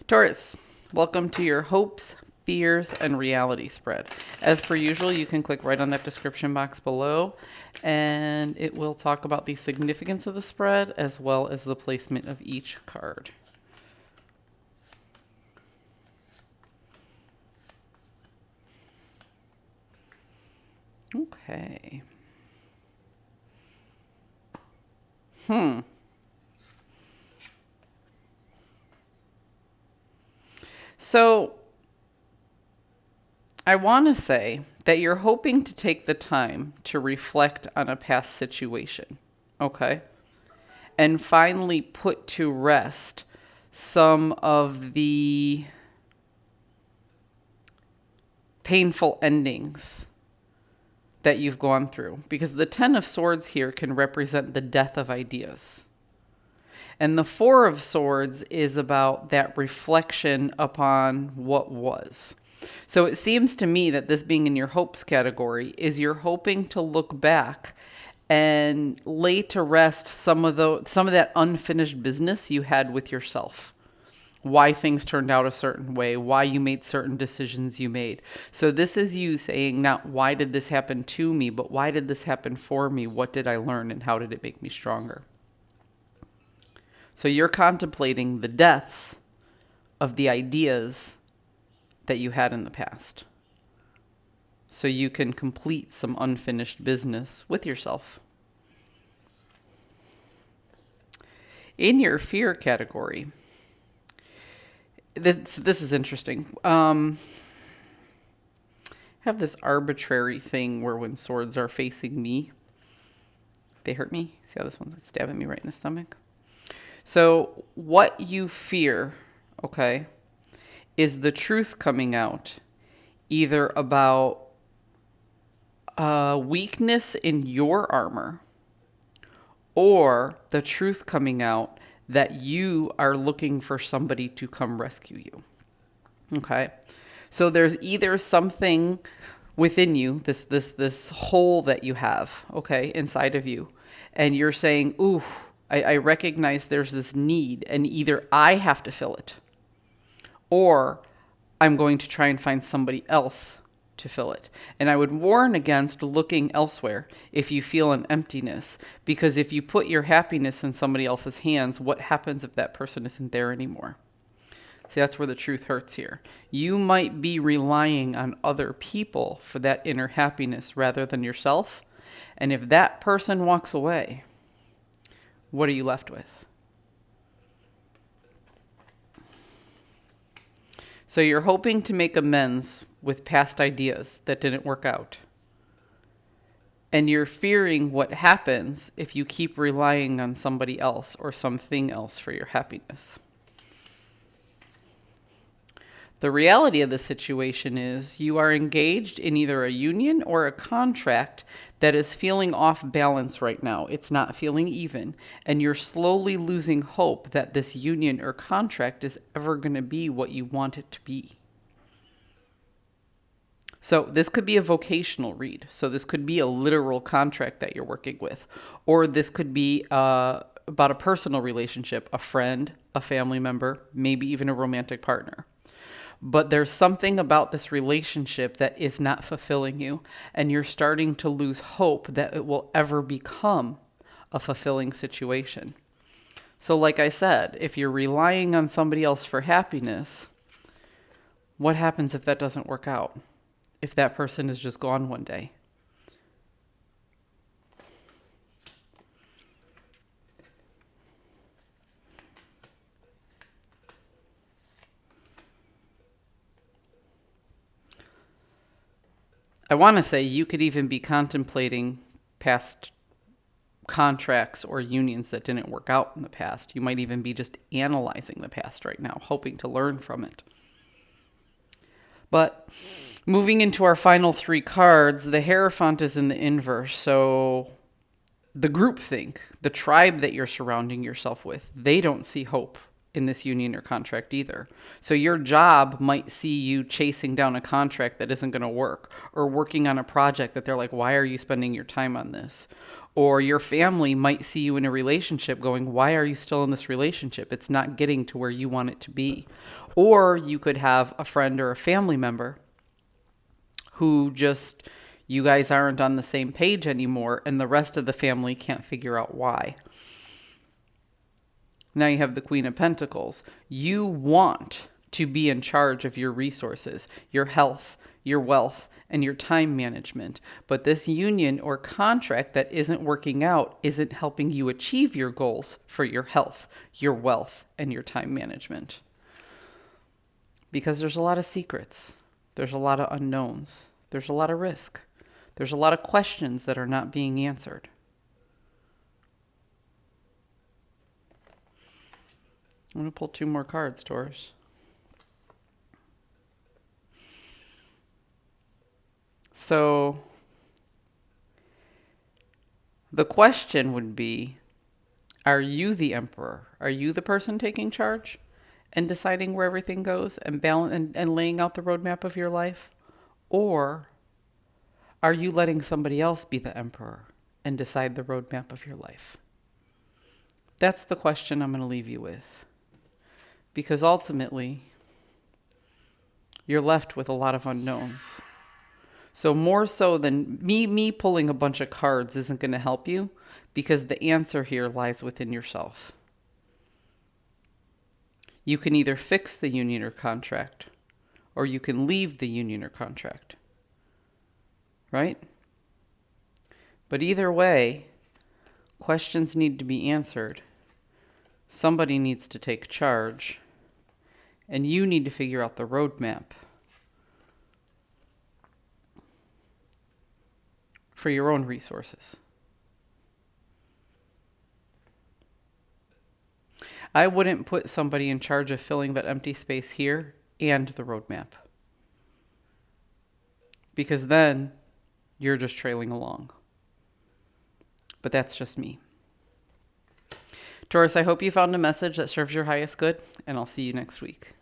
Taurus, welcome to your hopes, fears, and reality spread. As per usual, you can click right on that description box below, and it will talk about the significance of the spread as well as the placement of each card. Okay. So I want to say that you're hoping to take the time to reflect on a past situation, okay? And finally put to rest some of the painful endings that you've gone through. Because the Ten of Swords here can represent the death of ideas. And the Four of Swords is about that reflection upon what was. So it seems to me that this being in your hopes category is you're hoping to look back and lay to rest some of that unfinished business you had with yourself. Why things turned out a certain way, why you made certain decisions you made. So this is you saying, not why did this happen to me, but why did this happen for me? What did I learn and how did it make me stronger? So you're contemplating the deaths of the ideas that you had in the past. So you can complete some unfinished business with yourself. In your fear category, this is interesting. I have this arbitrary thing where when swords are facing me, they hurt me. See how this one's stabbing me right in the stomach? So what you fear, okay, is the truth coming out, either about weakness in your armor or the truth coming out that you are looking for somebody to come rescue you. Okay? So there's either something within you, this hole that you have, okay, inside of you, and you're saying, ooh, I recognize there's this need, and either I have to fill it, or I'm going to try and find somebody else to fill it. And I would warn against looking elsewhere if you feel an emptiness, because if you put your happiness in somebody else's hands, what happens if that person isn't there anymore? See, that's where the truth hurts here. You might be relying on other people for that inner happiness rather than yourself. And if that person walks away, what are you left with? So you're hoping to make amends with past ideas that didn't work out. And you're fearing what happens if you keep relying on somebody else or something else for your happiness. The reality of the situation is you are engaged in either a union or a contract that is feeling off balance right now. It's not feeling even. And you're slowly losing hope that this union or contract is ever going to be what you want it to be. So this could be a vocational read. So this could be a literal contract that you're working with. Or this could be about a personal relationship, a friend, a family member, maybe even a romantic partner. But there's something about this relationship that is not fulfilling you, and you're starting to lose hope that it will ever become a fulfilling situation. So like I said, if you're relying on somebody else for happiness, what happens if that doesn't work out? If that person is just gone one day? I want to say you could even be contemplating past contracts or unions that didn't work out in the past. You might even be just analyzing the past right now, hoping to learn from it. But moving into our final three cards, the Hierophant is in the inverse. So the groupthink, the tribe that you're surrounding yourself with, they don't see hope in this union or contract either. So your job might see you chasing down a contract that isn't going to work, or working on a project that they're like, why are you spending your time on this? Or your family might see you in a relationship going, why are you still in this relationship? It's not getting to where you want it to be. Or you could have a friend or a family member who just, you guys aren't on the same page anymore, and the rest of the family can't figure out why. Now you have the Queen of Pentacles. You want to be in charge of your resources, your health, your wealth, and your time management. But this union or contract that isn't working out isn't helping you achieve your goals for your health, your wealth, and your time management. Because there's a lot of secrets. There's a lot of unknowns. There's a lot of risk. There's a lot of questions that are not being answered. I'm going to pull 2 more cards, Taurus. So the question would be, are you the emperor? Are you the person taking charge and deciding where everything goes and and laying out the roadmap of your life? Or are you letting somebody else be the emperor and decide the roadmap of your life? That's the question I'm going to leave you with. Because ultimately, you're left with a lot of unknowns. So more so than me pulling a bunch of cards isn't going to help you, because the answer here lies within yourself. You can either fix the union or contract, or you can leave the union or contract. Right? But either way, questions need to be answered. Somebody needs to take charge, and you need to figure out the roadmap for your own resources. I wouldn't put somebody in charge of filling that empty space here and the roadmap. Because then you're just trailing along. But that's just me. Taurus, I hope you found a message that serves your highest good, and I'll see you next week.